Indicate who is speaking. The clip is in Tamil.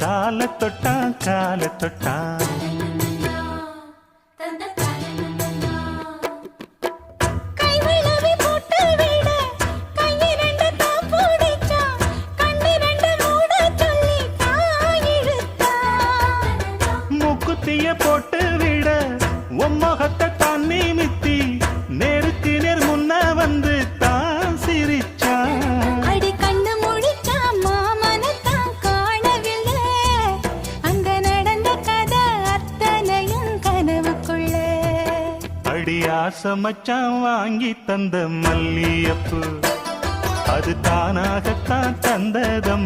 Speaker 1: கால தொட்டான் கால தொட்டான் மூக்குத்திய போட்டு விட உம்மகத்தை தான் நிமித்தி நேருக்கு நேர் முன்ன வந்து தான் சிரிச்சான்.
Speaker 2: அடி கண்ணு முடிச்சா மாமனத்தான் காணவில்லை, அங்க நடந்த கதை அத்தனையும் கனவுக்குள்ள.
Speaker 1: அடி ஆசமச்சான் வாங்கி தந்த மல்லியப்பு அது தானாகத்தான் தந்ததம்மா.